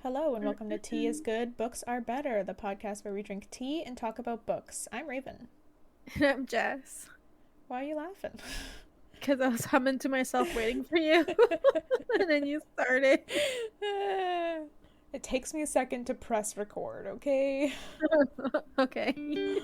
Hello and welcome to Tea is Good, Books Are Better, the podcast where we drink tea and talk about books. I'm Raven. And I'm Jess. Why are you laughing? Because I was humming to myself waiting for you. And then you started. It takes me a second to press record, okay? Okay.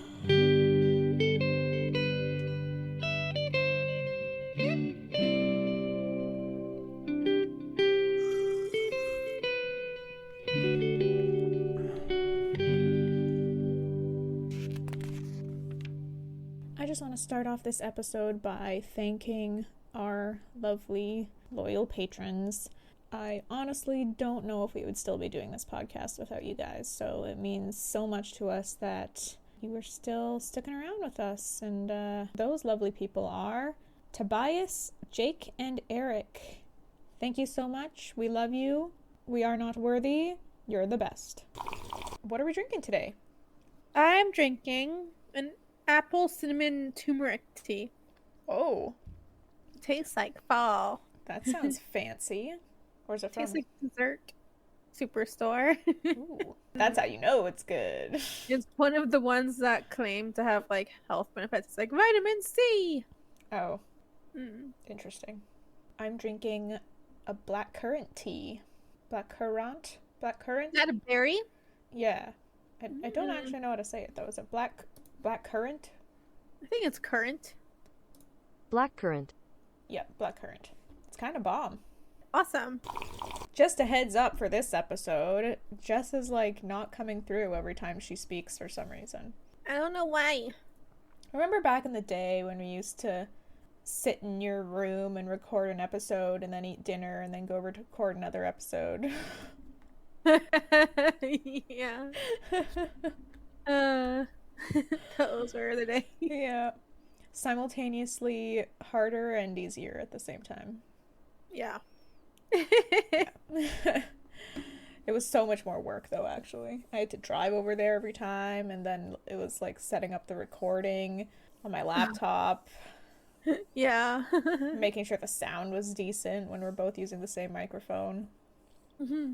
I just want to start off this episode by thanking our lovely, loyal patrons. I honestly don't know if we would still be doing this podcast without you guys, so it means so much to us that you are still sticking around with us. And those lovely people are Tobias, Jake, and Eric. Thank you so much. We love you. We are not worthy. You're the best. What are we drinking today? I'm drinking an apple cinnamon turmeric tea. Oh, Tastes like fall. that sounds fancy. Where's it from? Tastes like dessert. Superstore. Ooh, that's how you know it's good. It's one of the ones that claim to have like health benefits. It's like vitamin C. Oh, interesting. I'm drinking a blackcurrant tea. Blackcurrant? Blackcurrant? Is that a berry? Yeah. I don't actually know how to say it though. Is it blackcurrant? I think it's currant. Blackcurrant. Yeah, blackcurrant. It's kind of bomb. Awesome. Just a heads up for this episode, Jess is like not coming through every time she speaks for some reason. I don't know why. Remember back in the day when we used to sit in your room and record an episode and then eat dinner and then go over to record another episode? Yeah. Those were the days. Yeah. Simultaneously harder and easier at the same time. Yeah. Yeah. It was so much more work though, actually. I had to drive over there every time, and then it was like setting up the recording on my laptop. Yeah. Making sure the sound was decent when we're both using the same microphone. Mm-hmm.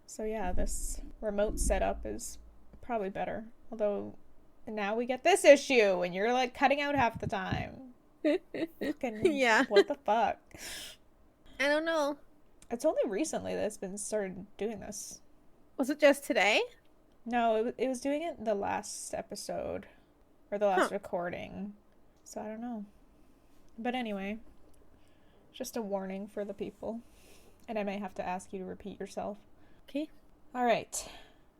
So yeah, this remote setup is probably better. Although now we get this issue and you're like cutting out half the time. Yeah. What the fuck? I don't know. It's only recently that it's been started doing this. Was it just today? No, it was doing it the last episode. Or the last recording. So I don't know. But anyway. Just a warning for the people. And I may have to ask you to repeat yourself. Okay. Alright.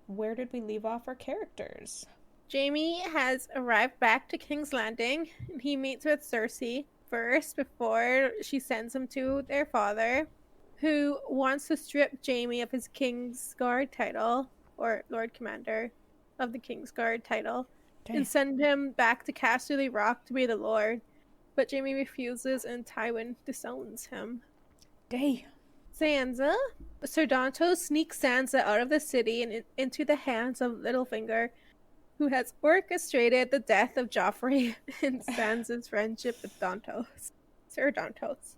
Where did we leave off our characters? Jaime has arrived back to King's Landing, and he meets with Cersei first before she sends him to their father, who wants to strip Jaime of his Kingsguard title, or Lord Commander of the Kingsguard title, Dang. and send him back to Casterly Rock to be the Lord. But Jaime refuses, and Tywin disowns him. Damn. Sansa. Sir Danto sneaks Sansa out of the city and into the hands of Littlefinger, who has orchestrated the death of Joffrey and Sansa's friendship with Dantos. Sir Dantos.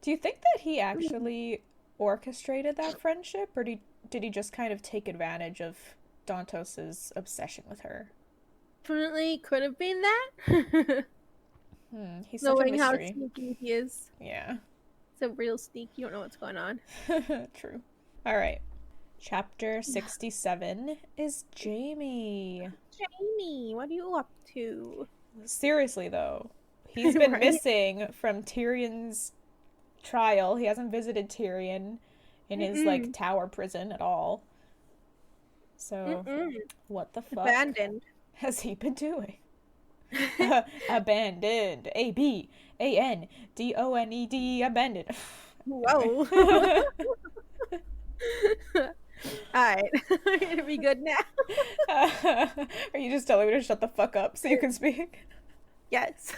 Do you think that he actually orchestrated that friendship, or did he just kind of take advantage of Dantos's obsession with her? Definitely could have been that. He's such a Knowing how mystery. sneaky he is. Yeah. It's a real sneak. You don't know what's going on. True. Alright. Chapter 67 is Jaime. Jaime, what are you up to? Seriously, though. He's been Right? missing from Tyrion's trial. He hasn't visited Tyrion in his, like, tower prison at all. So, what the fuck Abandoned. has he been doing? Abandoned. ABANDONED. Abandoned. Whoa. Alright. We're gonna be good now. Are you just telling me to shut the fuck up so you can speak? Yes.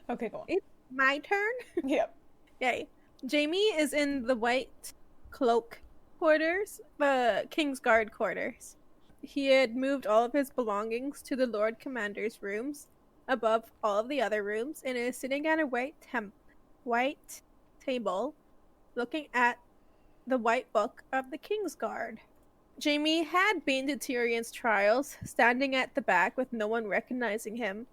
Okay, go on. It's my turn. Yep. Yay. Jaime is in the White Cloak quarters, the Kingsguard quarters. He had moved all of his belongings to the Lord Commander's rooms, above all of the other rooms, and is sitting at a white table, looking at the White Book of the Kingsguard. Jaime had been to Tyrion's trials, standing at the back with no one recognizing him,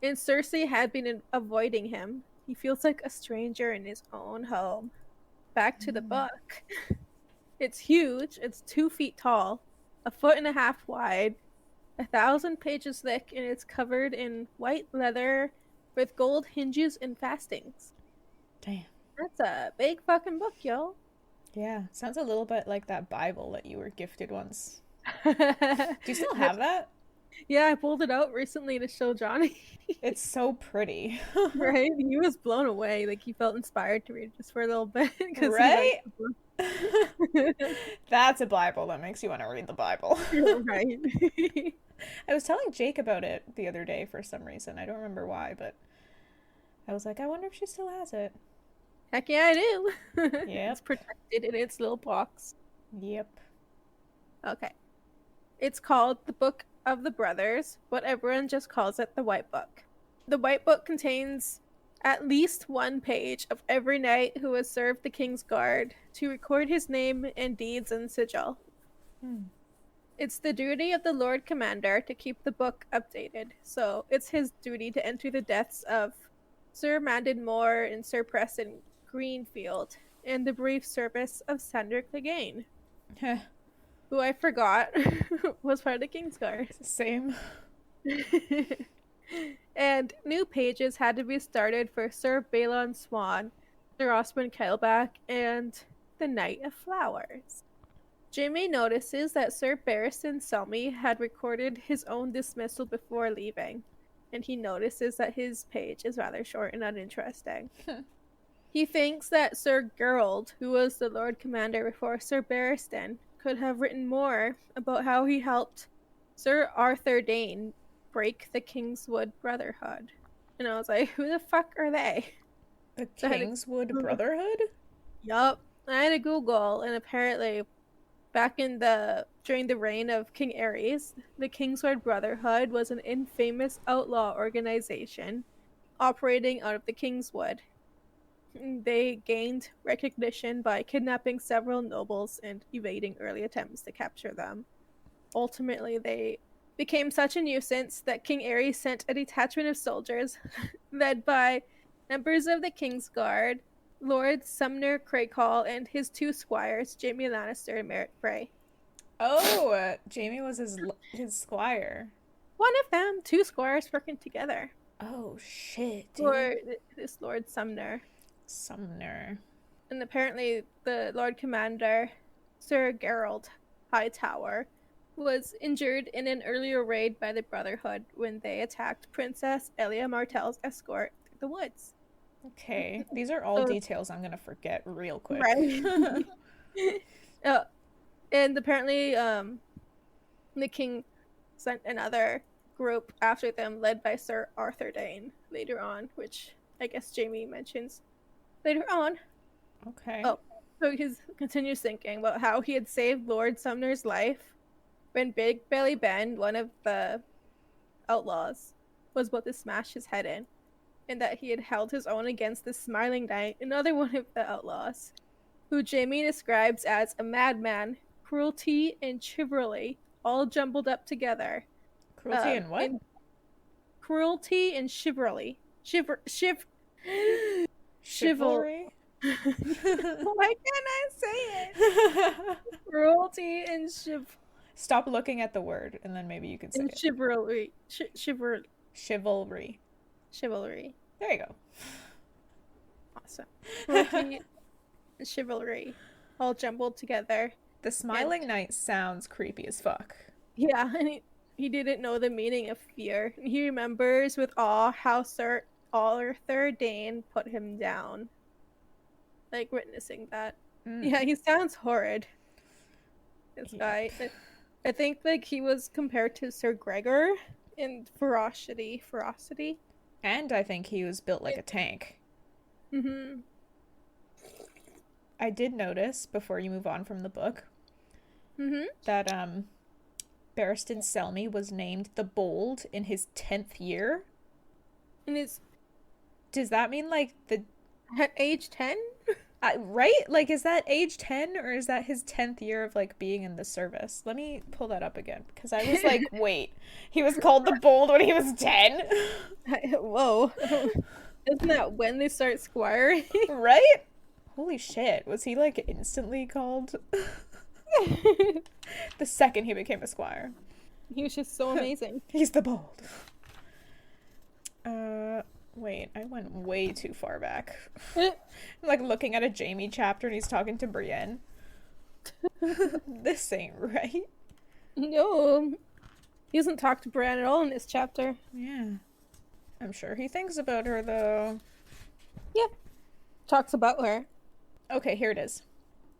and Cersei had been avoiding him. He feels like a stranger in his own home. Back to the book. It's huge, it's 2 feet tall, 1.5 feet wide, 1,000 pages thick, and it's covered in white leather with gold hinges and fastings. Damn. That's a big fucking book, yo. Yeah, sounds a little bit like that Bible that you were gifted once. Do you still have that? Yeah, I pulled it out recently to show Johnny. It's so pretty. Right? He was blown away. Like, he felt inspired to read just for a little bit. Right? That's a Bible that makes you want to read the Bible. Right. I was telling Jake about it the other day for some reason. I don't remember why, but I was like, I wonder if she still has it. Heck yeah, I do. Yep. It's protected in its little box. Yep. Okay. It's called the Book of the Brothers, but everyone just calls it the White Book. The White Book contains at least 1 page of every knight who has served the Kingsguard to record his name and deeds and sigil. It's the duty of the Lord Commander to keep the book updated, so it's his duty to enter the deaths of Sir Mandon Moore and Sir Preston Greenfield and the brief service of Sandor Clegane, who I forgot was part of the Kingsguard. Same. And new pages had to be started for Sir Balon Swan, Sir Osmond Kettleback, and the Knight of Flowers. Jaime notices that Sir Barristan Selmy had recorded his own dismissal before leaving, and he notices that his page is rather short and uninteresting. He thinks that Sir Gerald, who was the Lord Commander before Sir Barristan, could have written more about how he helped Sir Arthur Dane break the Kingswood Brotherhood. And I was like, who the fuck are they? The Kingswood Brotherhood? Yup. I had to Google, and apparently back during the reign of King Aerys, the Kingswood Brotherhood was an infamous outlaw organization operating out of the Kingswood. They gained recognition by kidnapping several nobles and evading early attempts to capture them. Ultimately, they became such a nuisance that King Aerys sent a detachment of soldiers led by members of the Kingsguard, Lord Sumner Craighall, and his 2 squires, Jaime Lannister and Merritt Frey. Oh, Jaime was his squire. One of them, 2 squires working together. Oh, shit, dude. For this Lord Sumner. And apparently the Lord Commander, Sir Gerald Hightower, was injured in an earlier raid by the Brotherhood when they attacked Princess Elia Martell's escort through the woods. Okay, these are all details I'm gonna forget real quick. Right. And apparently the king sent another group after them led by Sir Arthur Dane later on, which I guess Jaime mentions later on. Okay. Oh, so he continues thinking about how he had saved Lord Sumner's life when Big Belly Ben, one of the outlaws, was about to smash his head in, and that he had held his own against the Smiling Knight, another one of the outlaws, who Jaime describes as a madman, cruelty, and chivalry, all jumbled up together. Cruelty and what? Cruelty and chivalry. Chivalry? Why can't I say it? Cruelty and Stop looking at the word, and then maybe you can say it. Chivalry. Chivalry. There you go. Awesome. Cruelty and chivalry, all jumbled together. The Smiling Knight sounds creepy as fuck. Yeah, and he didn't know the meaning of fear. He remembers with awe how Sir Arthur Dane put him down. Like, witnessing that. Yeah, he sounds horrid. This guy. I think, like, he was compared to Sir Gregor in ferocity. And I think he was built like a tank. Mm-hmm. I did notice, before you move on from the book, that Barristan Selmy was named the Bold in his 10th year. And it's... Does that mean, like, At age 10? Right? Like, is that age 10 or is that his 10th year of like being in the service? Let me pull that up again because I was like, wait, he was called the Bold when he was 10? Whoa. Isn't that when they start squiring? Right? Holy shit. Was he like instantly called the second he became a squire? He was just so amazing. He's the Bold. Wait, I went way too far back. I'm like looking at a Jaime chapter and he's talking to Brienne. This ain't right. No. He doesn't talk to Brienne at all in this chapter. Yeah. I'm sure he thinks about her though. Yeah. Talks about her. Okay, here it is.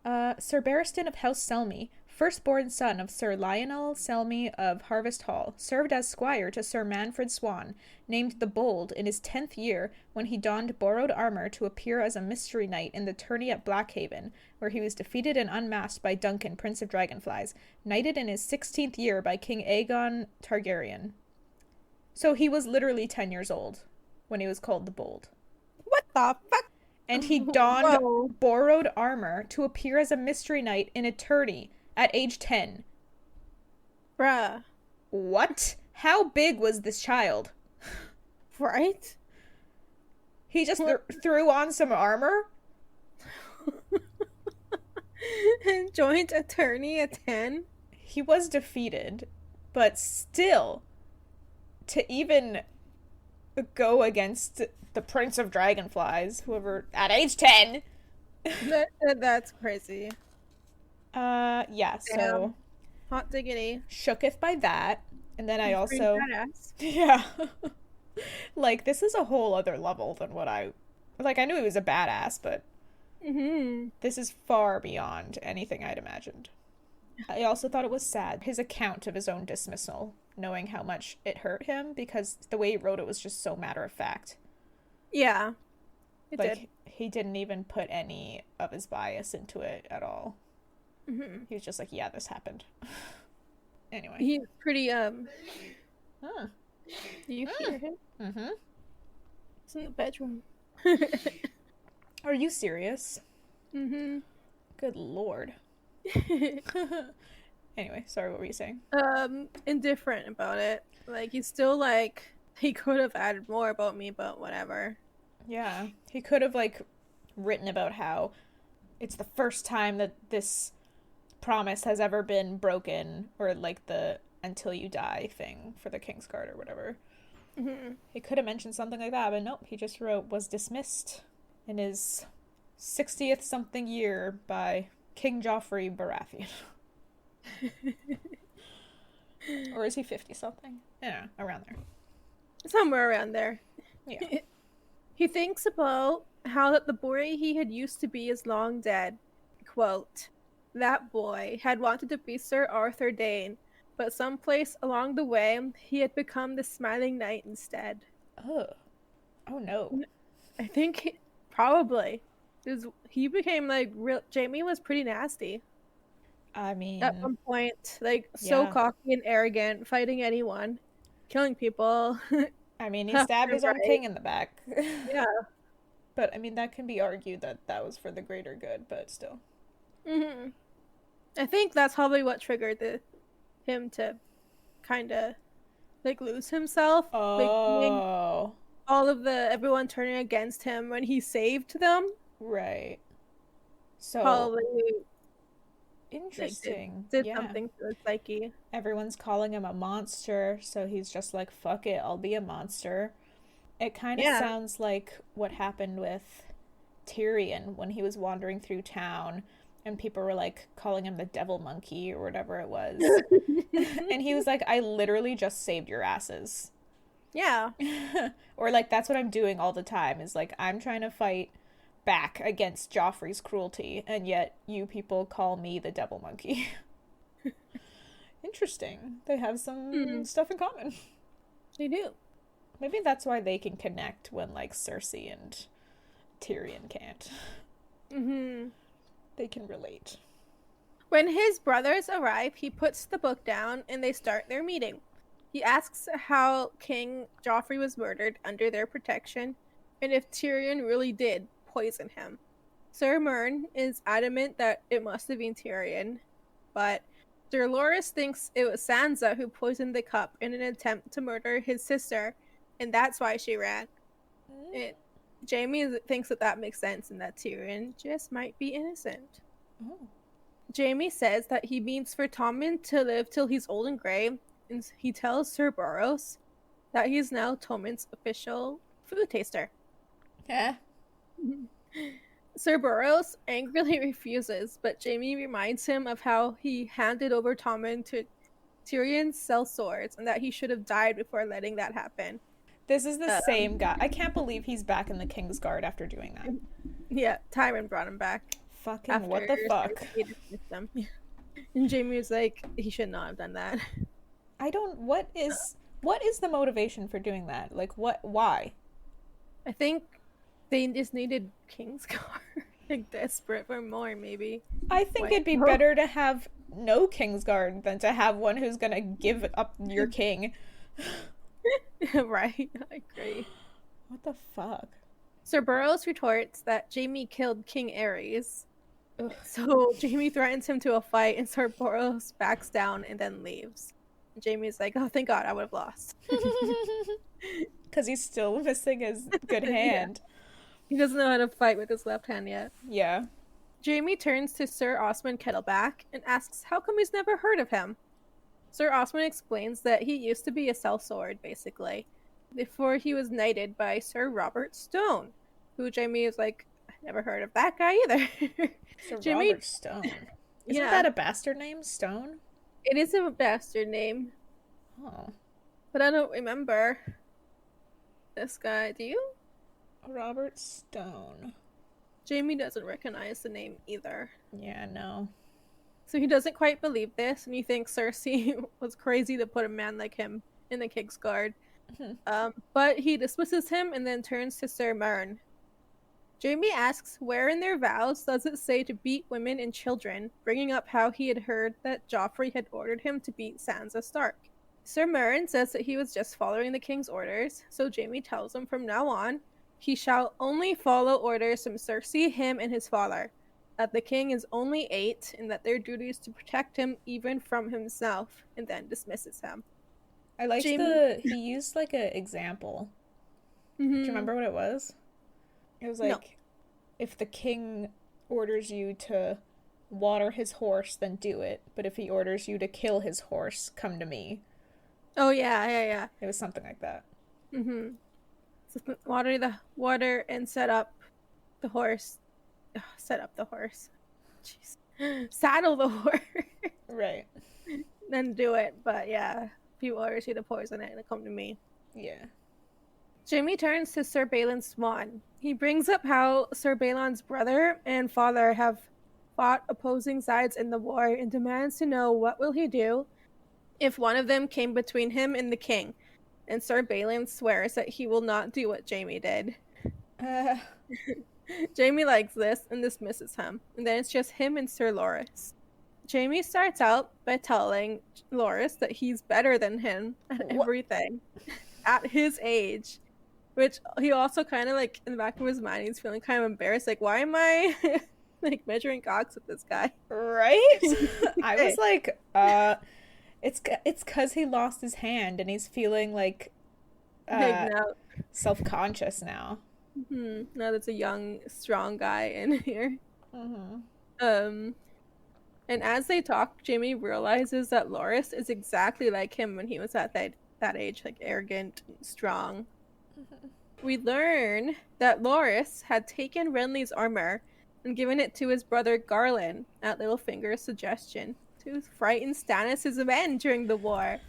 Sir Barristan of House Selmy, firstborn son of Sir Lionel Selmy of Harvest Hall, served as squire to Sir Manfred Swan, named the Bold in his 10th year when he donned borrowed armor to appear as a mystery knight in the tourney at Blackhaven, where he was defeated and unmasked by Duncan, Prince of Dragonflies, knighted in his 16th year by King Aegon Targaryen. So he was literally 10 years old when he was called the Bold. What the fuck? And he donned borrowed armor to appear as a mystery knight in a tourney at age 10. Bruh. What? How big was this child? Right? He just threw on some armor? And joined a tourney at 10? He was defeated, but still, to even go against the Prince of Dragonflies, whoever, at age 10. That's crazy. Yeah, so hot diggity. shooketh by that. And then I also badass. Yeah. Like, this is a whole other level than what I knew he was a badass, but this is far beyond anything I'd imagined. I also thought it was sad, his account of his own dismissal, knowing how much it hurt him, because the way he wrote it was just so matter-of-fact. Yeah, it did. He didn't even put any of his bias into it at all. He was just like, yeah, this happened. Anyway. He's pretty, Do you hear him? Mm-hmm. It's in the bedroom. Are you serious? Mm-hmm. Good lord. Anyway, sorry, what were you saying? Indifferent about it. Like, he's still like, he could have added more about me, but whatever. Yeah, he could have, like, written about how it's the first time that this promise has ever been broken, or, like, the until you die thing for the Kingsguard or whatever. He could have mentioned something like that, but nope, he just wrote, was dismissed in his 60th something year by King Joffrey Baratheon. Or is he 50 something? Yeah, around there. Somewhere around there. Yeah. He thinks about how that the boy he had used to be is long dead. Quote, that boy had wanted to be Sir Arthur Dane, but someplace along the way he had become the Smiling Knight instead. Oh no. I think probably. He became like real. Jaime was pretty nasty. I mean, at one point, like so cocky and arrogant, fighting anyone, killing people. I mean, he stabbed his own king in the back. Yeah. But I mean, that can be argued that was for the greater good, but still. I think that's probably what triggered him to kind of like lose himself. Oh. Like, all of everyone turning against him when he saved them. Right. So probably interesting. Did something to his psyche. Everyone's calling him a monster, so he's just like, fuck it, I'll be a monster. It kind of sounds like what happened with Tyrion when he was wandering through town and people were like calling him the devil monkey or whatever it was. And he was like, I literally just saved your asses. Yeah. Or like, that's what I'm doing all the time, is like, I'm trying to fight back against Joffrey's cruelty, and yet you people call me the devil monkey. Interesting. They have some stuff in common. They do. Maybe that's why they can connect when like Cersei and Tyrion can't. They can relate. When his brothers arrive, he puts the book down and they start their meeting. He asks how King Joffrey was murdered under their protection, and if Tyrion really did poison him. Sir Mern is adamant that it must have been Tyrion, but Sir Loras thinks it was Sansa who poisoned the cup in an attempt to murder his sister, and that's why she ran. Jaime thinks that makes sense and that Tyrion just might be innocent. Oh. Jaime says that he means for Tommen to live till he's old and grey, and he tells Sir Boros that he is now Tommen's official food taster. Yeah. Sir Boros angrily refuses, but Jaime reminds him of how he handed over Tommen to Tyrion's sellswords and that he should have died before letting that happen. This is the same guy. I can't believe he's back in the Kingsguard after doing that. Yeah, Tyrion brought him back. Fucking what the fuck? And Jaime was like, he should not have done that. I don't. What is the motivation for doing that? Like, what? Why? I think they just needed Kingsguard. Like, desperate for more, maybe. I think it'd be better to have no Kingsguard than to have one who's gonna give up your king. Right, I agree. What the fuck? Sir Boros retorts that Jaime killed King Aerys. Ugh. So Jaime threatens him to a fight, and Sir Boros backs down and then leaves. And Jaime's like, oh, thank God, I would have lost. Because he's still missing his good hand. Yeah. He doesn't know how to fight with his left hand yet. Yeah. Jaime turns to Sir Osmond Kettleback and asks how come he's never heard of him. Sir Osmond explains that he used to be a sellsword, basically, before he was knighted by Sir Robert Stone, who Jaime is like, I never heard of that guy either. Sir Robert Stone. Isn't that a bastard name, Stone? It is a bastard name. Oh. But I don't remember this guy. Do you? Robert Stone. Jaime doesn't recognize the name either. Yeah, no. So he doesn't quite believe this, and he thinks Cersei was crazy to put a man like him in the Kingsguard. But he dismisses him and then turns to Sir Mern. Jaime asks where in their vows does it say to beat women and children, bringing up how he had heard that Joffrey had ordered him to beat Sansa Stark. Sir Mern says that he was just following the king's orders, so Jaime tells him from now on, he shall only follow orders from Cersei, him, and his father. That the king is only 8, and that their duty is to protect him even from himself, and then dismisses him. I liked he used like an example. Do you remember what it was? It was like, if the king orders you to water his horse, then do it. But if he orders you to kill his horse, come to me. Oh, yeah. It was something like that. So water and set up the horse. Set up the horse. Jeez. Saddle the horse. Right. Then do it. But yeah, if he orders you to poison it, it'll come to me. Yeah. Jaime turns to Sir Balon Swan. He brings up how Sir Balon's brother and father have fought opposing sides in the war and demands to know what will he do if one of them came between him and the king. And Sir Balon swears that he will not do what Jaime did. Jaime likes this and dismisses him, and then it's just him and Sir Loras. Jaime starts out by telling Loras that he's better than him at everything at his age, which he also kind of like in the back of his mind he's feeling kind of embarrassed, like, why am I like measuring cocks with this guy? Right? I was like, it's because he lost his hand and he's feeling like self-conscious now. Now there's a young, strong guy in here. And as they talk, Jaime realizes that Loras is exactly like him when he was at that age, like arrogant, strong. We learn that Loras had taken Renly's armor and given it to his brother Garland at Littlefinger's suggestion to frighten Stannis' men during the war.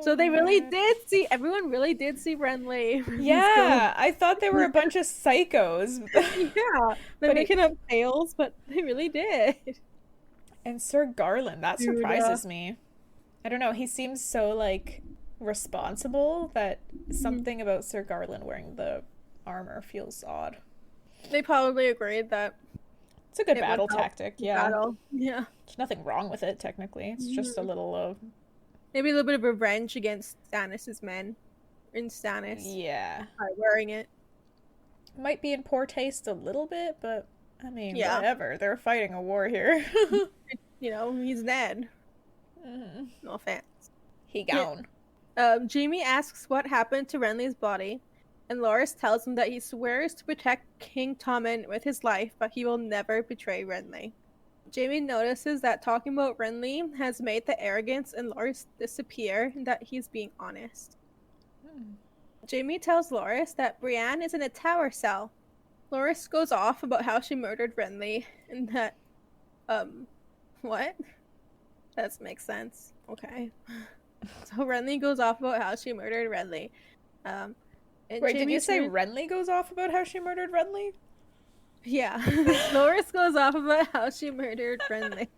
So they really did see, everyone really did see Renly. Yeah, I thought they were a bunch of psychos. Yeah, they're making up tales, but they really did. And Sir Garland, that surprises me. I don't know, he seems so, like, responsible that something about Sir Garland wearing the armor feels odd. They probably agreed that it's a good battle tactic, yeah. Yeah. There's nothing wrong with it, technically. It's just a little maybe a little bit of revenge against Stannis' men. In Stannis. Yeah. By wearing it. Might be in poor taste a little bit, but I mean, Yeah. whatever. They're fighting a war here. You know, he's dead. Mhm. No offense. He gone. Jaime asks what happened to Renly's body, and Loras tells him that he swears to protect King Tommen with his life, but he will never betray Renly. Jaime notices that talking about Renly has made the arrogance in Loras disappear and that he's being honest. Jaime tells Loras that Brienne is in a tower cell. Loras goes off about how she murdered Renly and that, what? That makes sense. Okay. So Renly goes off about how she murdered Renly. And Wait, did Jaime you say turns- Renly goes off about how she murdered Renly? Yeah. Loras goes off about how she murdered Renly.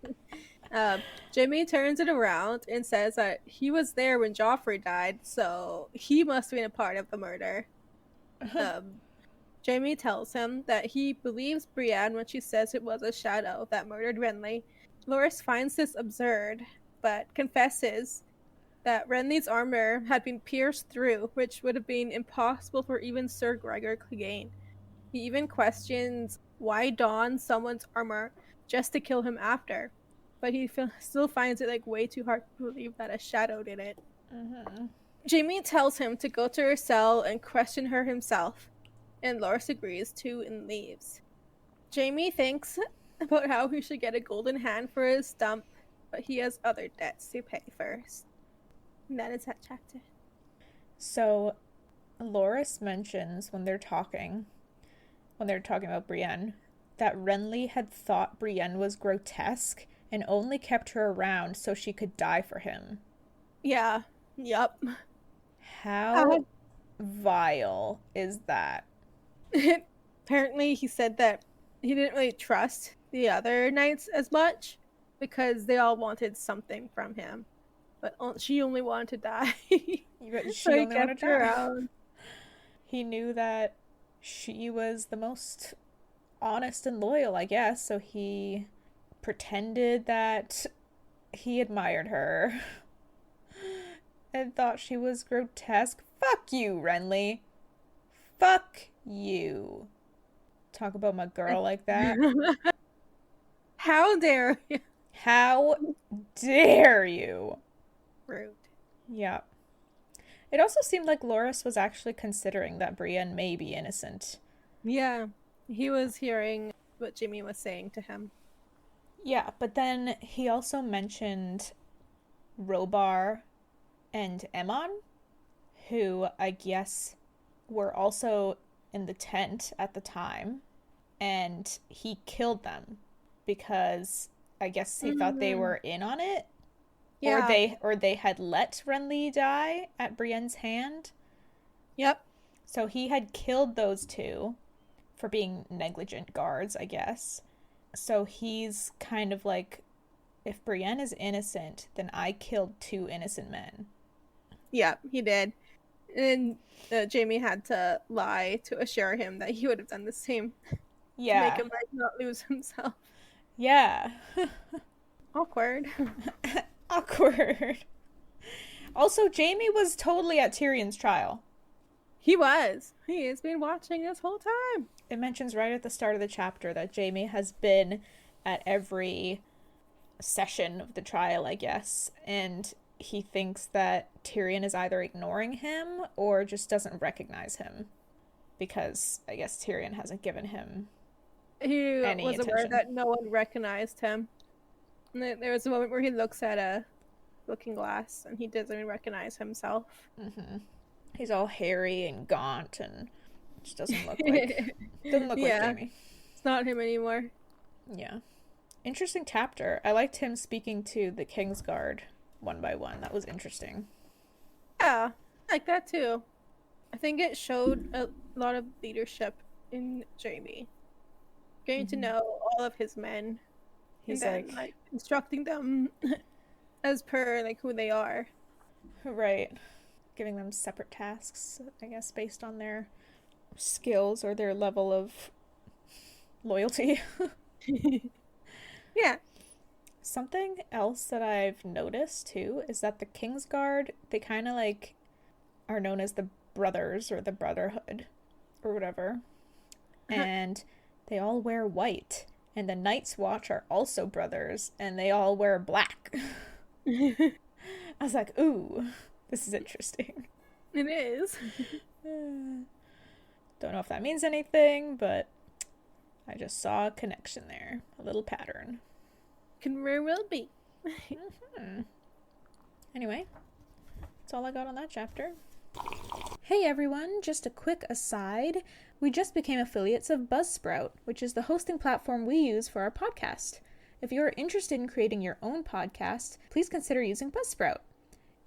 Jaime turns it around and says that he was there when Joffrey died, so he must have been a part of the murder. Jaime tells him that he believes Brienne when she says it was a shadow that murdered Renly. Loras finds this absurd, but confesses that Renly's armor had been pierced through, which would have been impossible for even Sir Gregor Clegane. He even questions why don someone's armor just to kill him after, but he still finds it like way too hard to believe that a shadow did it. Jaime tells him to go to her cell and question her himself, and Loras agrees to and leaves. Jaime thinks about how he should get a golden hand for his stump, but he has other debts to pay first. And that is that chapter. So, Loras mentions when they're talking about Brienne, that Renly had thought Brienne was grotesque and only kept her around so she could die for him. Yeah. Yup. How vile is that? Apparently, he said that he didn't really trust the other knights as much because they all wanted something from him, but she only wanted to die. So he kept her around. He knew that she was the most honest and loyal, I guess, so he pretended that he admired her and thought she was grotesque. Fuck you, Renly. Fuck you. Talk about my girl like that. How dare you? How dare you? Rude. Yeah. It also seemed like Loras was actually considering that Brienne may be innocent. Yeah, he was hearing what Jaime was saying to him. Yeah, but then he also mentioned Robar and Aemon, who I guess were also in the tent at the time, and he killed them because I guess he thought they were in on it. Yeah. Or they had let Renly die at Brienne's hand. Yep. So he had killed those two for being negligent guards, I guess. So he's kind of like, if Brienne is innocent, then I killed two innocent men. Yeah, he did. And Jaime had to lie to assure him that he would have done the same. Yeah. To make him like not lose himself. Yeah. Awkward. Awkward. Also, Jaime was totally at Tyrion's trial. He was. He has been watching this whole time. It mentions right at the start of the chapter that Jaime has been at every session of the trial, I guess, and he thinks that Tyrion is either ignoring him or just doesn't recognize him because I guess Tyrion hasn't given him any was attention. aware that no one recognized him. And there was a moment where he looks at a looking glass and he doesn't even recognize himself. Mm-hmm. He's all hairy and gaunt and just doesn't look like like Jaime. It's not him anymore. Yeah. Interesting chapter. I liked him speaking to the Kingsguard one by one. That was interesting. Yeah, I like that too. I think it showed a lot of leadership in Jaime. Getting to know all of his men. He's and then, like instructing them as per like who they are. Right. Giving them separate tasks, I guess, based on their skills or their level of loyalty. Yeah. Something else that I've noticed too is that the Kingsguard, they kind of like are known as the brothers or the brotherhood or whatever. And They all wear white, and the Night's Watch are also brothers, and they all wear black. I was like, ooh, this is interesting. It is. Don't know if that means anything, but I just saw a connection there. A little pattern. Can very well be. Anyway, that's all I got on that chapter. Hey everyone, just a quick aside. We just became affiliates of Buzzsprout, which is the hosting platform we use for our podcast. If you are interested in creating your own podcast, please consider using Buzzsprout.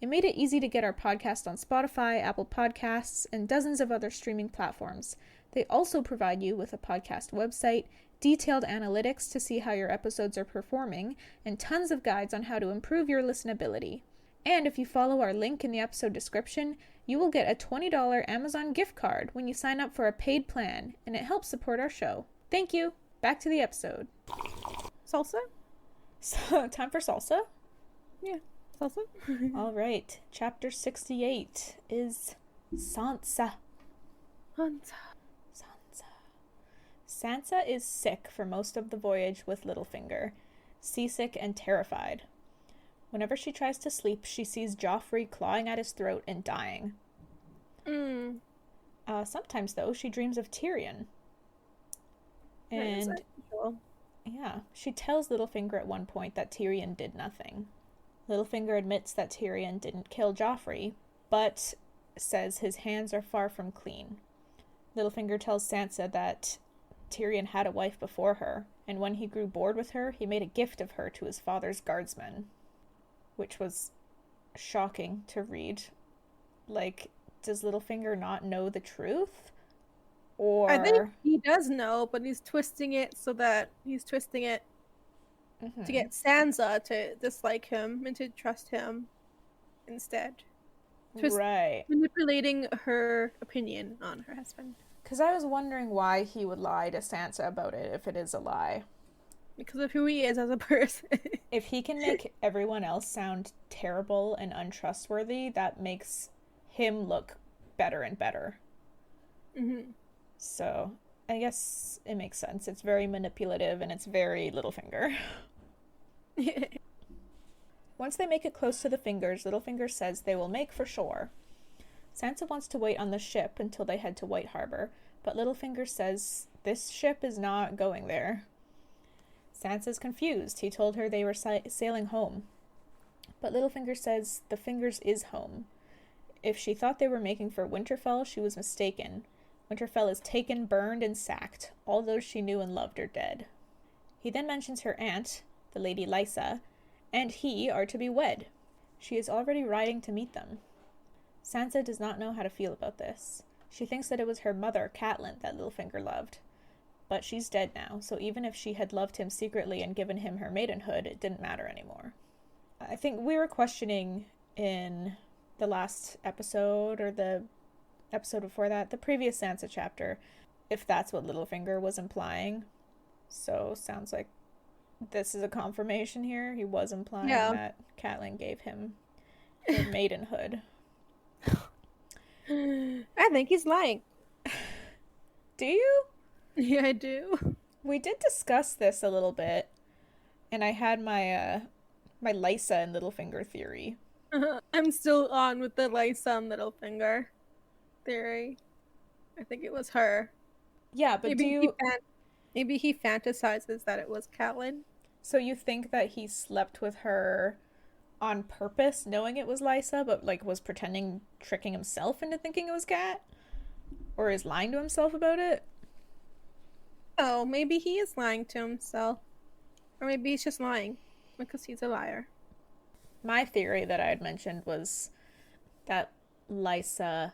It made it easy to get our podcast on Spotify, Apple Podcasts, and dozens of other streaming platforms. They also provide you with a podcast website, detailed analytics to see how your episodes are performing, and tons of guides on how to improve your listenability. And if you follow our link in the episode description, you will get a $20 Amazon gift card when you sign up for a paid plan, and it helps support our show. Thank you. Back to the episode. Salsa? So, time for salsa? Yeah, salsa. All right. Chapter 68 is Sansa. Sansa. Sansa is sick for most of the voyage with Littlefinger, seasick and terrified. Whenever she tries to sleep, she sees Joffrey clawing at his throat and dying. Sometimes, though, she dreams of Tyrion. And, yeah, she tells Littlefinger at one point that Tyrion did nothing. Littlefinger admits that Tyrion didn't kill Joffrey, but says his hands are far from clean. Littlefinger tells Sansa that Tyrion had a wife before her, and when he grew bored with her, he made a gift of her to his father's guardsmen. Which was shocking to read. Like, does Littlefinger not know the truth? Or I think he does know, but he's twisting it to get Sansa to dislike him and to trust him instead. Right. Manipulating her opinion on her husband. Because I was wondering why he would lie to Sansa about it if it is a lie. Because of who he is as a person. If he can make everyone else sound terrible and untrustworthy, that makes him look better and better. So, I guess it makes sense. It's very manipulative and it's very Littlefinger. Once they make it close to the Fingers, Littlefinger says they will make for shore. Sansa wants to wait on the ship until they head to White Harbor, but Littlefinger says this ship is not going there. Sansa's confused. He told her they were sailing home. But Littlefinger says the Fingers is home. If she thought they were making for Winterfell, she was mistaken. Winterfell is taken, burned, and sacked. All those she knew and loved are dead. He then mentions her aunt, the Lady Lysa, and he are to be wed. She is already riding to meet them. Sansa does not know how to feel about this. She thinks that it was her mother, Catelyn, that Littlefinger loved. But she's dead now, so even if she had loved him secretly and given him her maidenhood, it didn't matter anymore. I think we were questioning in the last episode, or the episode before that, the previous Sansa chapter, if that's what Littlefinger was implying. So, sounds like this is a confirmation here. He was implying that Catelyn gave him her maidenhood. I think he's lying. Do you? Yeah, I do. We did discuss this a little bit, and I had my my Lysa and Littlefinger theory. I'm still on with the Lysa and Littlefinger theory. I think it was her. Yeah, but maybe he fantasizes that it was Catelyn. So you think that he slept with her on purpose, knowing it was Lysa, but like was tricking himself into thinking it was Cat? Or is lying to himself about it? Oh, maybe he is lying to himself. Or maybe he's just lying because he's a liar. My theory that I had mentioned was that Lysa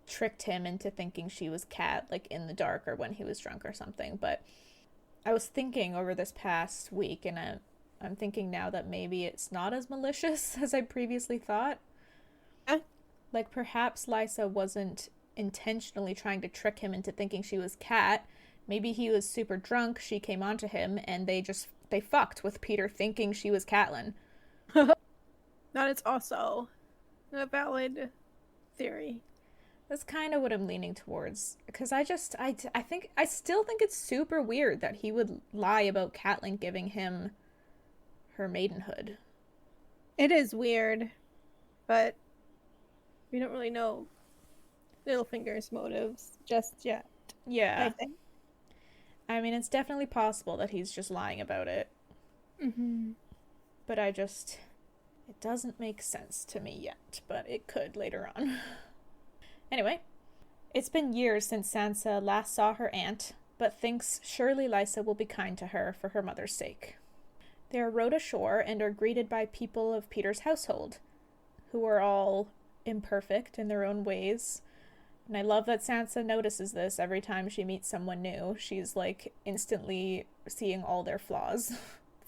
tricked him into thinking she was Cat, like in the dark or when he was drunk or something. But I was thinking over this past week, and I'm thinking now that maybe it's not as malicious as I previously thought. Like perhaps Lysa wasn't intentionally trying to trick him into thinking she was Cat. Maybe he was super drunk, she came onto him, and they fucked with Peter thinking she was Catelyn. That is also a valid theory. That's kind of what I'm leaning towards. Because I still think it's super weird that he would lie about Catelyn giving him her maidenhood. It is weird, but we don't really know Littlefinger's motives just yet. Yeah. I think. I mean, it's definitely possible that he's just lying about it. Mm-hmm. But it doesn't make sense to me yet, but it could later on. Anyway, it's been years since Sansa last saw her aunt, but thinks surely Lysa will be kind to her for her mother's sake. They are rowed ashore and are greeted by people of Peter's household, who are all imperfect in their own ways. And I love that Sansa notices this every time she meets someone new. She's like instantly seeing all their flaws,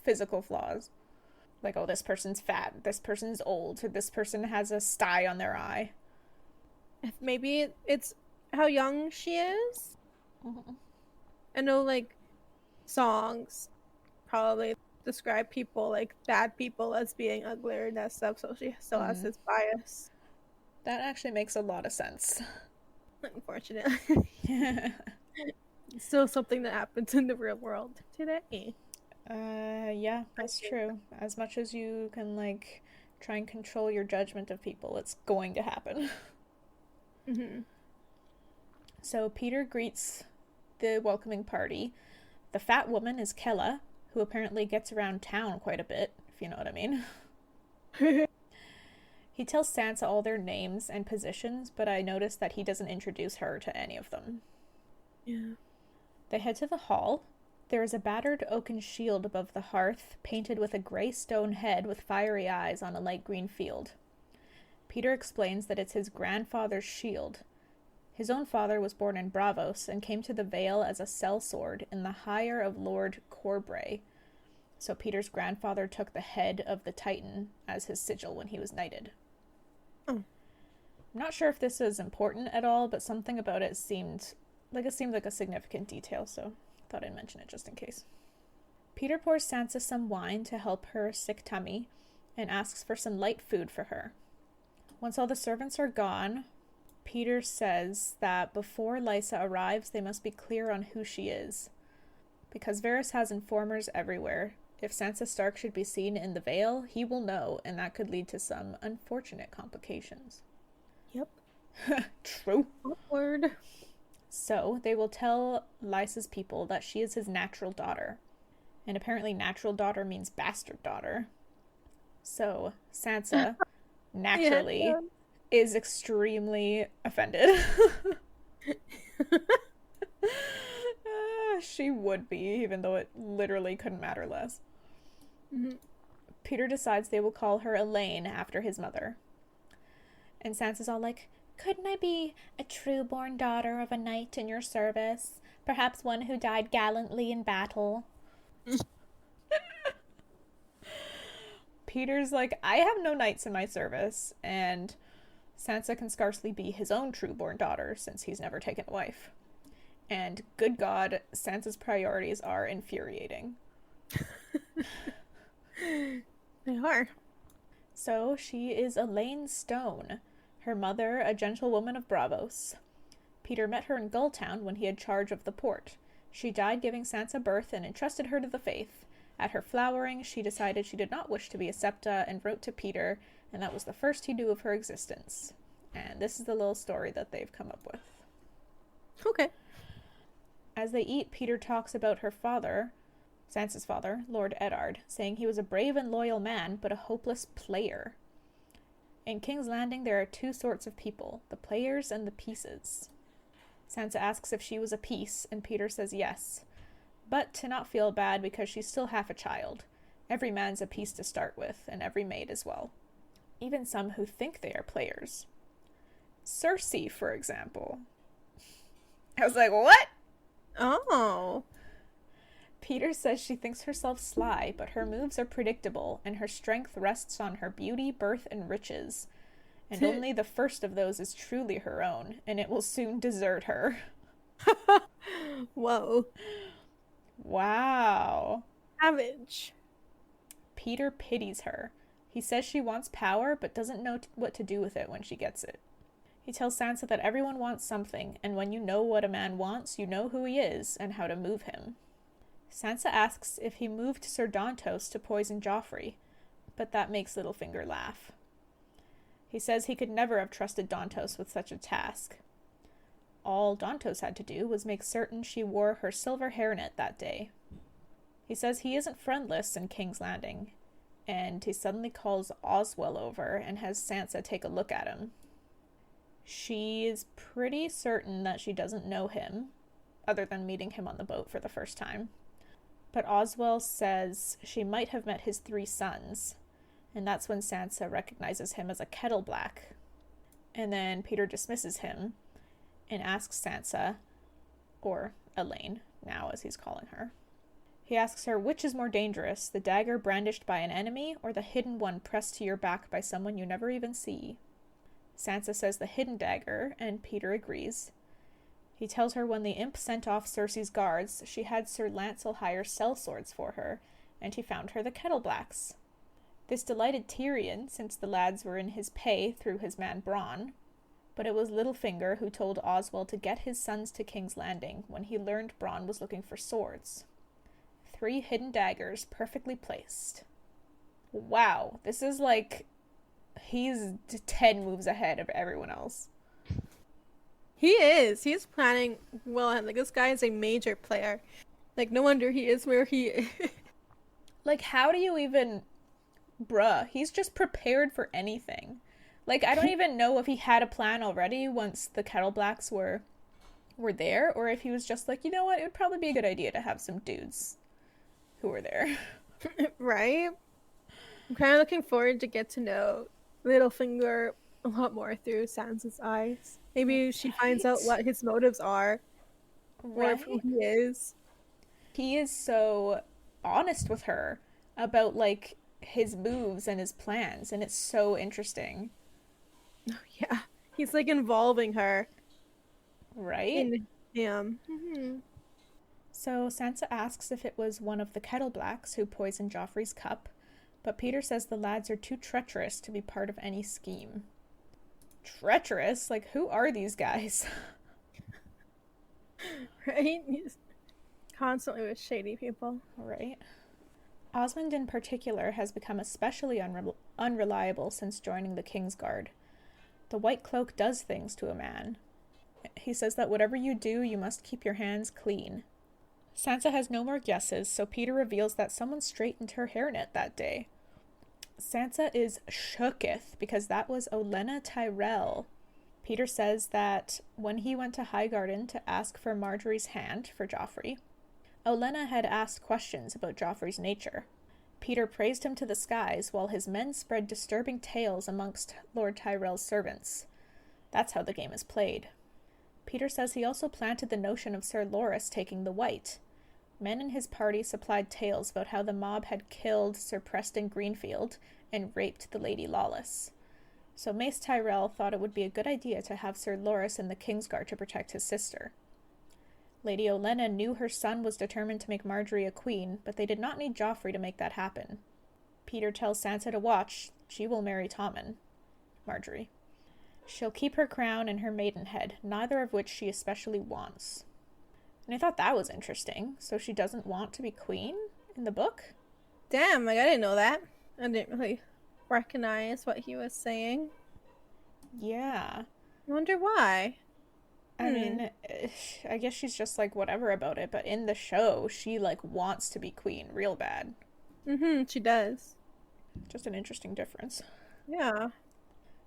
physical flaws. Like, oh, this person's fat, this person's old, this person has a sty on their eye. Maybe it's how young she is. Mm-hmm. I know, like, songs probably describe people, like, bad people as being uglier and that stuff, so she still has this bias. That actually makes a lot of sense. Unfortunately. It's still something that happens in the real world today. Yeah, that's true. As much as you can, like, try and control your judgment of people, it's going to happen. Mm-hmm. So Peter greets the welcoming party. The fat woman is Kella, who apparently gets around town quite a bit, if you know what I mean. He tells Sansa all their names and positions, but I noticed that he doesn't introduce her to any of them. Yeah. They head to the hall. There is a battered oaken shield above the hearth, painted with a grey stone head with fiery eyes on a light green field. Peter explains that it's his grandfather's shield. His own father was born in Braavos and came to the Vale as a sellsword in the hire of Lord Corbray. So Peter's grandfather took the head of the Titan as his sigil when he was knighted. Oh. I'm not sure if this is important at all, but something about it seemed like a significant detail, so I thought I'd mention it just in case. Peter pours Sansa some wine to help her sick tummy and asks for some light food for her. Once all the servants are gone, Peter says that before Lysa arrives, they must be clear on who she is. Because Varys has informers everywhere, if Sansa Stark should be seen in the Vale, he will know, and that could lead to some unfortunate complications. Yep. True. Awkward. So, they will tell Lysa's people that she is his natural daughter. And apparently natural daughter means bastard daughter. So, Sansa, naturally, is extremely offended. She would be, even though it literally couldn't matter less. Mm-hmm. Peter decides they will call her Elaine after his mother. And Sansa's all like, couldn't I be a true-born daughter of a knight in your service? Perhaps one who died gallantly in battle? Peter's like, I have no knights in my service, and Sansa can scarcely be his own true-born daughter since he's never taken a wife. And good God, Sansa's priorities are infuriating. They are. So she is Elaine Stone, her mother a gentlewoman of Braavos. Peter met her in Gulltown when he had charge of the port. She died giving Sansa birth and entrusted her to the faith. At her flowering, she decided she did not wish to be a septa and wrote to Peter, and that was the first he knew of her existence. And this is the little story that they've come up with. Okay. As they eat, Peter talks about her father, Sansa's father, Lord Eddard, saying he was a brave and loyal man, but a hopeless player. In King's Landing, there are two sorts of people, the players and the pieces. Sansa asks if she was a piece, and Peter says yes, but to not feel bad because she's still half a child. Every man's a piece to start with, and every maid as well. Even some who think they are players. Cersei, for example. I was like, what? Oh. Peter says she thinks herself sly, but her moves are predictable, and her strength rests on her beauty, birth, and riches. And only the first of those is truly her own, and it will soon desert her. Whoa. Wow. Savage. Peter pities her. He says she wants power, but doesn't know what to do with it when she gets it. He tells Sansa that everyone wants something, and when you know what a man wants, you know who he is and how to move him. Sansa asks if he moved Ser Dontos to poison Joffrey, but that makes Littlefinger laugh. He says he could never have trusted Dontos with such a task. All Dontos had to do was make certain she wore her silver hairnet that day. He says he isn't friendless in King's Landing, and he suddenly calls Oswell over and has Sansa take a look at him. She is pretty certain that she doesn't know him, other than meeting him on the boat for the first time. But Oswell says she might have met his 3 sons, and that's when Sansa recognizes him as a Kettle Black. And then Peter dismisses him and asks Sansa, or Elaine, now as he's calling her. He asks her which is more dangerous, the dagger brandished by an enemy or the hidden one pressed to your back by someone you never even see. Sansa says the hidden dagger, and Peter agrees. He tells her when the imp sent off Cersei's guards, she had Sir Lancel hire sellswords for her, and he found her the Kettle Blacks. This delighted Tyrion, since the lads were in his pay through his man Bronn, but it was Littlefinger who told Oswell to get his sons to King's Landing when he learned Bronn was looking for swords. 3 hidden daggers perfectly placed. Wow, this is like... he's 10 moves ahead of everyone else. He is. He's planning well. Like, this guy is a major player. Like, no wonder he is where he is. Like, how do you even... Bruh, he's just prepared for anything. Like, I don't even know if he had a plan already once the Kettle Blacks were there, or if he was just like, you know what, it would probably be a good idea to have some dudes who were there. Right? I'm kind of looking forward to get to know Littlefinger a lot more through Sansa's eyes. Maybe she finds out what his motives are, or who he is. He is so honest with her about, like, his moves and his plans, and it's so interesting. Oh, yeah. He's, like, involving her. Right? In him. Mm-hmm. So Sansa asks if it was one of the Kettle Blacks who poisoned Joffrey's cup, but Peter says the lads are too treacherous to be part of any scheme. Treacherous? Like, who are these guys? Right? He's constantly with shady people. Right. Osmond in particular has become especially unreliable since joining the Kingsguard. The White Cloak does things to a man. He says that whatever you do, you must keep your hands clean. Sansa has no more guesses, so Peter reveals that someone straightened her hairnet that day. Sansa is shooketh because that was Olenna Tyrell. Peter says that when he went to Highgarden to ask for Margaery's hand for Joffrey, Olenna had asked questions about Joffrey's nature. Peter praised him to the skies while his men spread disturbing tales amongst Lord Tyrell's servants. That's how the game is played. Peter says he also planted the notion of Ser Loras taking the White. Men in his party supplied tales about how the mob had killed Sir Preston Greenfield and raped the Lady Lawless. So Mace Tyrell thought it would be a good idea to have Ser Loras in the Kingsguard to protect his sister. Lady Olenna knew her son was determined to make Margaery a queen, but they did not need Joffrey to make that happen. Peter tells Sansa to watch. She will marry Tommen. Margaery. She'll keep her crown and her maidenhead, neither of which she especially wants. And I thought that was interesting. So she doesn't want to be queen in the book? Damn, like, I didn't know that. I didn't really recognize what he was saying. Yeah. I wonder why. I mean, I guess she's just like whatever about it, but in the show, she like wants to be queen real bad. Mm-hmm, she does. Just an interesting difference. Yeah.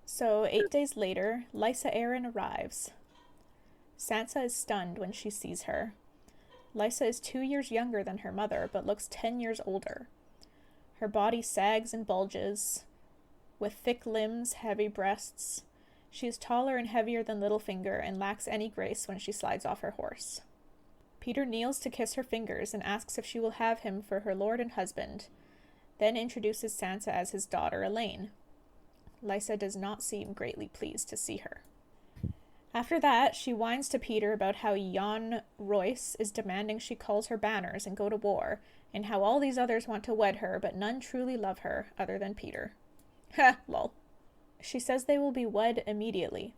So 8 days later, Lysa Arryn arrives. Sansa is stunned when she sees her. Lysa is 2 years younger than her mother, but looks 10 years older. Her body sags and bulges, with thick limbs, heavy breasts. She is taller and heavier than Littlefinger and lacks any grace when she slides off her horse. Peter kneels to kiss her fingers and asks if she will have him for her lord and husband, then introduces Sansa as his daughter Elaine. Lysa does not seem greatly pleased to see her. After that, she whines to Peter about how Jon Royce is demanding she calls her banners and go to war, and how all these others want to wed her, but none truly love her, other than Peter. Ha, lol. She says they will be wed immediately.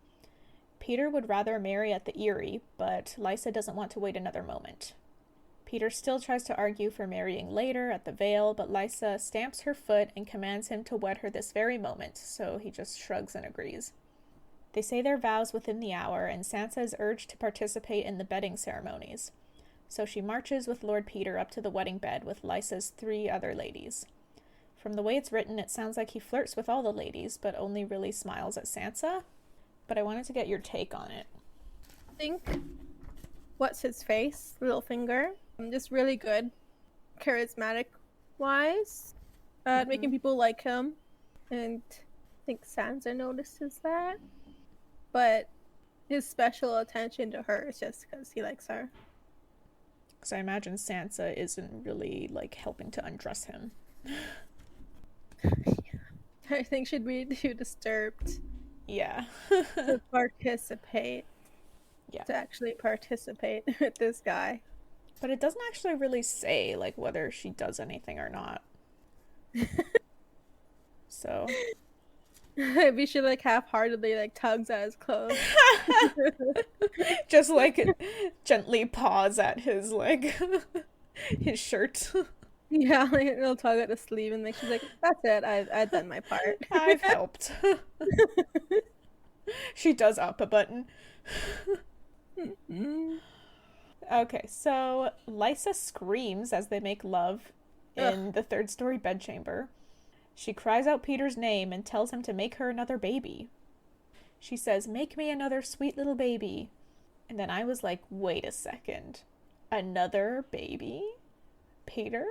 Peter would rather marry at the Eyrie, but Lysa doesn't want to wait another moment. Peter still tries to argue for marrying later at the Vale, but Lysa stamps her foot and commands him to wed her this very moment, so he just shrugs and agrees. They say their vows within the hour, and Sansa is urged to participate in the bedding ceremonies. So she marches with Lord Peter up to the wedding bed with Lysa's 3 other ladies. From the way it's written, it sounds like he flirts with all the ladies, but only really smiles at Sansa. But I wanted to get your take on it. I think, what's his face? Littlefinger. Just really good, charismatic-wise, making people like him. And I think Sansa notices that. But his special attention to her is just because he likes her. Because I imagine Sansa isn't really, like, helping to undress him. I think she'd be too disturbed. Yeah. To participate. Yeah. To actually participate with this guy. But it doesn't actually really say, like, whether she does anything or not. So. Maybe she, like, half-heartedly, like, tugs at his clothes. Just, like, gently paws at his, like, his shirt. Yeah, like, a little tug at the sleeve, and like, she's like, that's it, I've done my part. I've helped. She does up a button. Okay, so Lysa screams as they make love in the 3rd-story bedchamber. She cries out Peter's name and tells him to make her another baby. She says, "Make me another sweet little baby." And then I was like, wait a second. Another baby? Peter?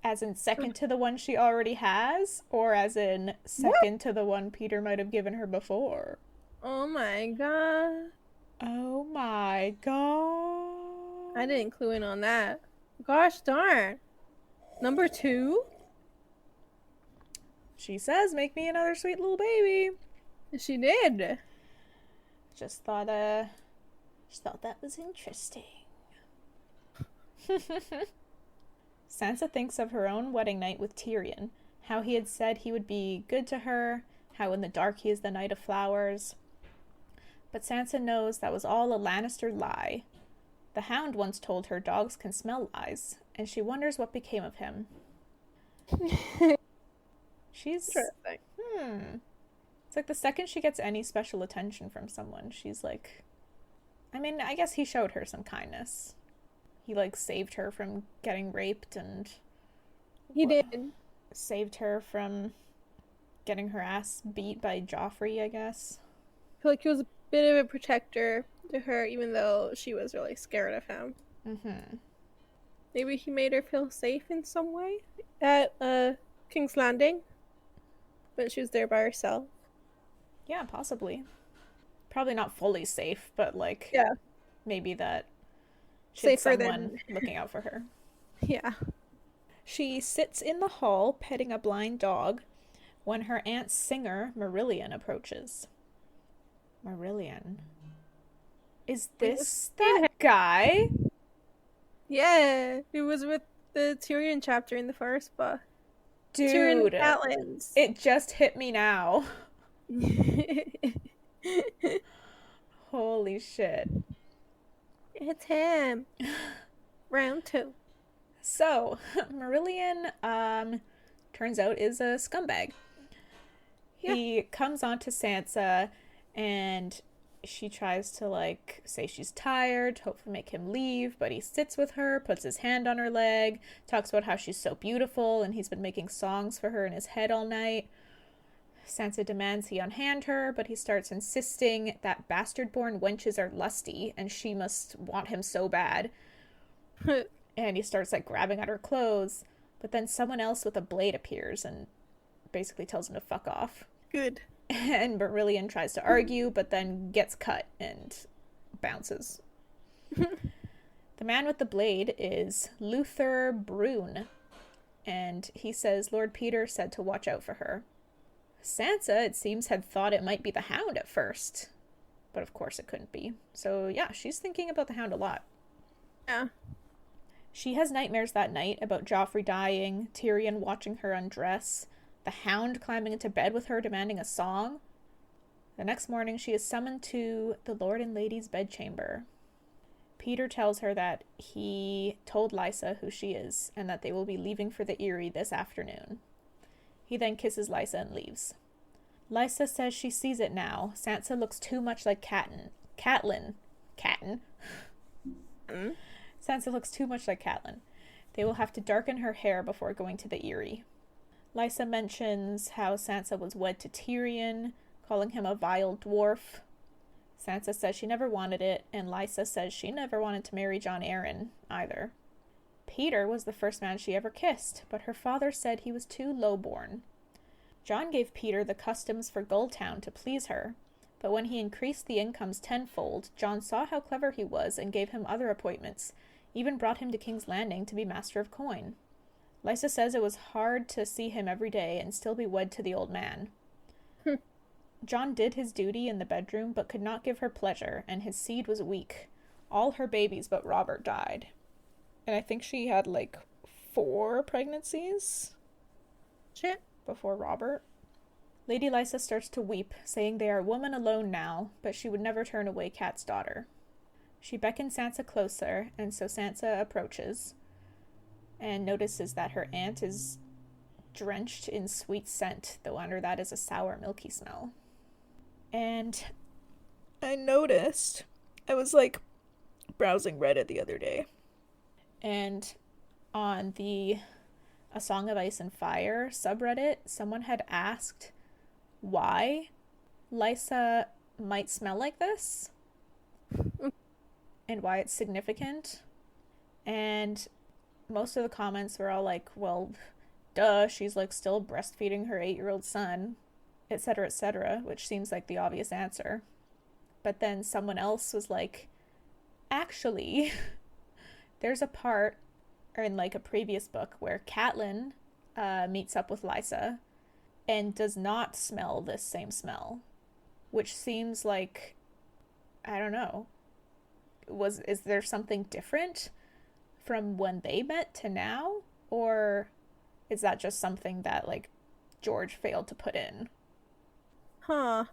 As in second to the one she already has? Or as in second to the one Peter might have given her before? Oh my god. Oh my god. I didn't clue in on that. Gosh darn. Number 2? She says, "Make me another sweet little baby." She did. Just thought that was interesting. Sansa thinks of her own wedding night with Tyrion, how he had said he would be good to her, how in the dark he is the Knight of Flowers. But Sansa knows that was all a Lannister lie. The Hound once told her dogs can smell lies, and she wonders what became of him. She's... Interesting. It's like the second she gets any special attention from someone, she's like... I mean, I guess he showed her some kindness. He, like, saved her from getting raped and... He did. Saved her from getting her ass beat by Joffrey, I guess. I feel like he was a bit of a protector to her, even though she was really scared of him. Mm-hmm. Maybe he made her feel safe in some way at King's Landing, but she was there by herself. Yeah, possibly. Probably not fully safe, but, like, yeah, maybe that she had safer someone looking out for her. Yeah. She sits in the hall petting a blind dog when her aunt's singer, Marillion, approaches. Marillion. Is this that guy? Yeah, it was with the Tyrion chapter in the first book. Dude, Tyrion Atlan's. It just hit me now. Holy shit. It's him. Round 2. So, Marillion, turns out is a scumbag. Yeah. He comes on to Sansa, and she tries to, like, say she's tired, hopefully make him leave, but he sits with her, puts his hand on her leg, talks about how she's so beautiful, and he's been making songs for her in his head all night. Sansa demands he unhand her, but he starts insisting that bastard-born wenches are lusty, and she must want him so bad. And he starts, like, grabbing at her clothes, but then someone else with a blade appears and basically tells him to fuck off. Good. And Marillion tries to argue, but then gets cut and bounces. The man with the blade is Luther Brune, and he says Lord Peter said to watch out for her. Sansa, it seems, had thought it might be the Hound at first, but of course it couldn't be. So yeah, she's thinking about the Hound a lot. Yeah. She has nightmares that night about Joffrey dying, Tyrion watching her undress, the Hound climbing into bed with her demanding a song. The next morning, she is summoned to the Lord and Lady's bedchamber. Peter tells her that he told Lysa who she is and that they will be leaving for the Eyrie this afternoon. He then kisses Lysa and leaves. Lysa says she sees it now. Sansa looks too much like Catelyn. Sansa looks too much like Catelyn. They will have to darken her hair before going to the Eyrie. Lysa mentions how Sansa was wed to Tyrion, calling him a vile dwarf. Sansa says she never wanted it, and Lysa says she never wanted to marry Jon Arryn either. Peter was the first man she ever kissed, but her father said he was too lowborn. Jon gave Peter the customs for Gulltown to please her, but when he increased the incomes tenfold, Jon saw how clever he was and gave him other appointments, even brought him to King's Landing to be Master of Coin. Lysa says it was hard to see him every day and still be wed to the old man. Jon did his duty in the bedroom, but could not give her pleasure, and his seed was weak. All her babies but Robert died. And I think she had, 4 pregnancies? Shit. Before Robert. Lady Lysa starts to weep, saying they are woman alone now, but she would never turn away Cat's daughter. She beckons Sansa closer, and so Sansa approaches, and notices that her aunt is drenched in sweet scent, though under that is a sour, milky smell. And I noticed, I was browsing Reddit the other day, and on the A Song of Ice and Fire subreddit, someone had asked why Lysa might smell like this and why it's significant. And most of the comments were all like, well, duh, she's still breastfeeding her 8-year-old son, etc., which seems like the obvious answer. But then someone else was like, actually, there's a part in a previous book where Catelyn meets up with Lysa and does not smell this same smell, which seems like, I don't know, is there something different from when they met to now, or is that just something that George failed to put in? Huh.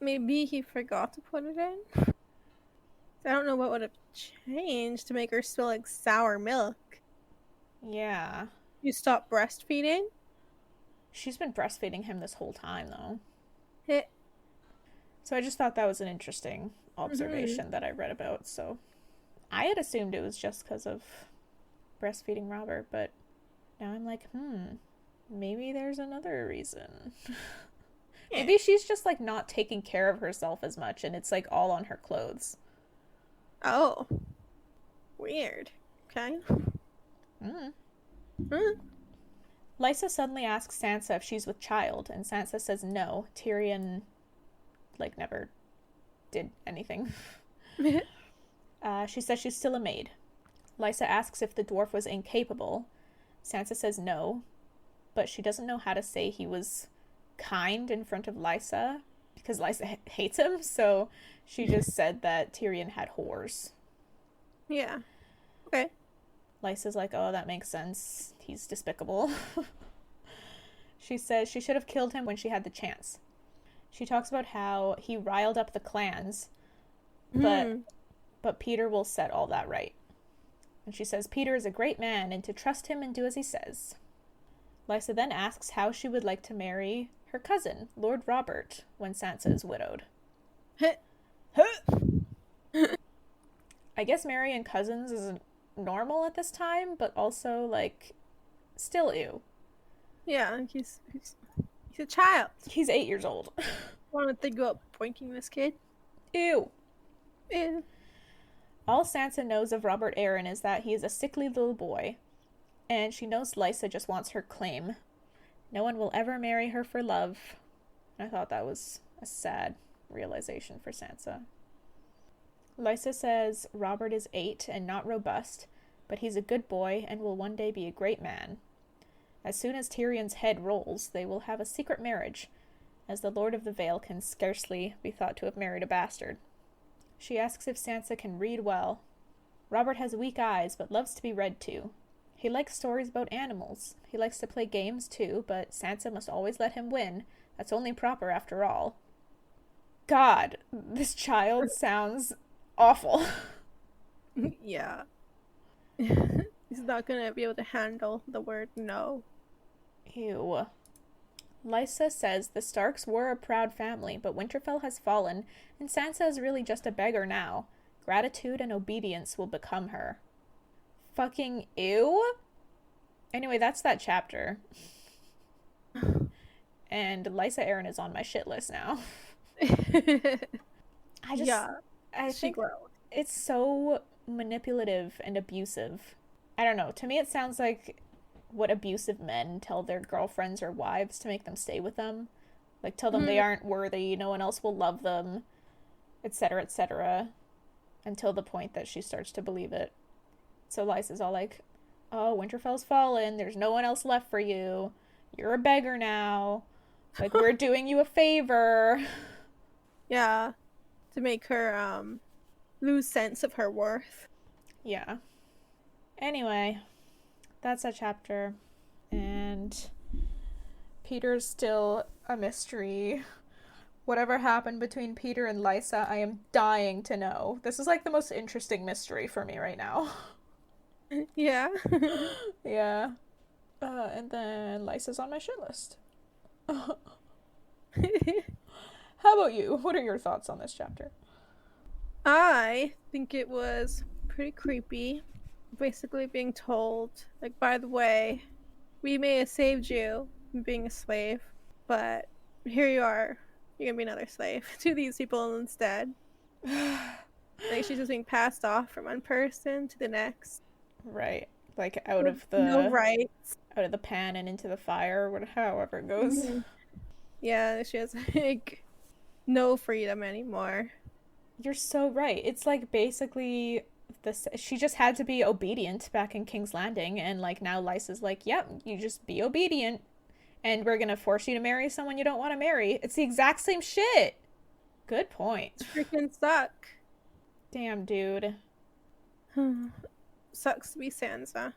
Maybe he forgot to put it in? I don't know what would have changed to make her smell like sour milk. Yeah. You stopped breastfeeding? She's been breastfeeding him this whole time, though. Hit. So I just thought that was an interesting observation that I read about. So I had assumed it was just because of breastfeeding Robert, but now I'm like, maybe there's another reason. Maybe she's just not taking care of herself as much, and it's all on her clothes. Oh. Weird. Okay. Lysa suddenly asks Sansa if she's with child, and Sansa says no. Tyrion, never did anything. She says she's still a maid. Lysa asks if the dwarf was incapable. Sansa says no, but she doesn't know how to say he was kind in front of Lysa, because Lysa hates him, so she just said that Tyrion had whores. Yeah. Okay. Lysa's like, oh, that makes sense. He's despicable. She says she should have killed him when she had the chance. She talks about how he riled up the clans, but Peter will set all that right. And she says Peter is a great man and to trust him and do as he says. Lysa then asks how she would like to marry her cousin, Lord Robert, when Sansa is widowed. I guess marrying cousins isn't normal at this time, but also, still ew. Yeah, he's a child. He's 8 years old. Want to think about pointing this kid? Ew. Ew. All Sansa knows of Robert Arryn is that he is a sickly little boy, and she knows Lysa just wants her claim. No one will ever marry her for love. I thought that was a sad realization for Sansa. Lysa says Robert is 8 and not robust, but he's a good boy and will one day be a great man. As soon as Tyrion's head rolls, they will have a secret marriage, as the Lord of the Vale can scarcely be thought to have married a bastard. She asks if Sansa can read well. Robert has weak eyes, but loves to be read to. He likes stories about animals. He likes to play games, too, but Sansa must always let him win. That's only proper, after all. God, this child sounds awful. Yeah. He's not gonna be able to handle the word no. Ew. Lysa says the Starks were a proud family, but Winterfell has fallen, and Sansa is really just a beggar now. Gratitude and obedience will become her. Fucking ew? Anyway, that's that chapter. And Lysa Arryn is on my shit list now. I think it's so manipulative and abusive. I don't know. To me, it sounds like what abusive men tell their girlfriends or wives to make them stay with them. Like, tell them they aren't worthy, no one else will love them, etc., until the point that she starts to believe it. So Lysa's all like, oh, Winterfell's fallen, there's no one else left for you, you're a beggar now, like, we're doing you a favor. Yeah, to make her, lose sense of her worth. Yeah. Anyway, that's a chapter, and Peter's still a mystery. Whatever happened between Peter and Lysa, I am dying to know. This is like the most interesting mystery for me right now. Yeah. Yeah. And then Lysa's on my shit list. How about you? What are your thoughts on this chapter? I think it was pretty creepy. Basically being told, like, by the way, we may have saved you from being a slave, but here you are. You're gonna be another slave to these people instead. Like, she's just being passed off from one person to the next. Right. Like, out of no rights. Out of the pan and into the fire, however it goes. Mm-hmm. Yeah, she has, like, no freedom anymore. You're so right. It's like basically this. She just had to be obedient back in King's Landing, and like now Lysa's like, "Yep, you just be obedient, and we're gonna force you to marry someone you don't want to marry." It's the exact same shit. Good point. It's freaking suck. Damn, dude. Sucks to be Sansa.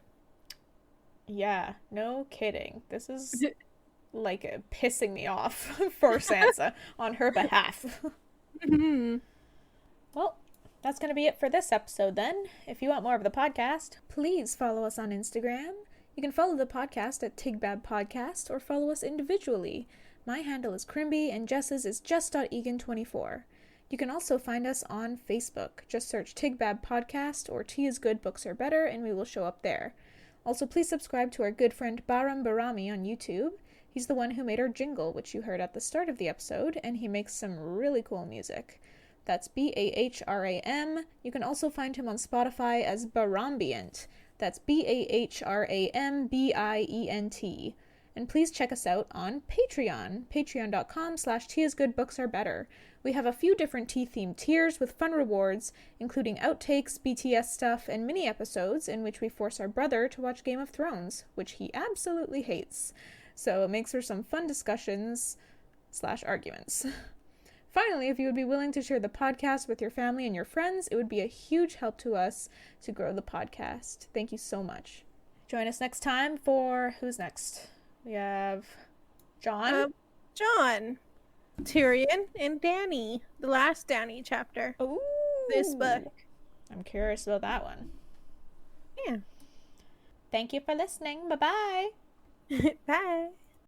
Yeah, no kidding. This is like pissing me off for Sansa on her behalf. Well, that's going to be it for this episode then. If you want more of the podcast, please follow us on Instagram. You can follow the podcast at TIGBAB Podcast or follow us individually. My handle is Crimby and Jess's is just.egan24. You can also find us on Facebook. Just search TIGBAB Podcast or Tea is Good, Books Are Better, and we will show up there. Also, please subscribe to our good friend Bahrami on YouTube. He's the one who made our jingle, which you heard at the start of the episode, and he makes some really cool music. That's Bahram. You can also find him on Spotify as Bahrambient. That's Bahrambient. And please check us out on Patreon, patreon.com/teaisgoodbooksarebetter. We have a few different tea-themed tiers with fun rewards, including outtakes, BTS stuff, and mini episodes in which we force our brother to watch Game of Thrones, which he absolutely hates. So it makes for some fun discussions/arguments. Finally, if you would be willing to share the podcast with your family and your friends, it would be a huge help to us to grow the podcast. Thank you so much. Join us next time for who's next? We have John. John, Tyrion, and Dany. The last Dany chapter. Ooh. This book. I'm curious about that one. Yeah. Thank you for listening. Bye-bye. Bye.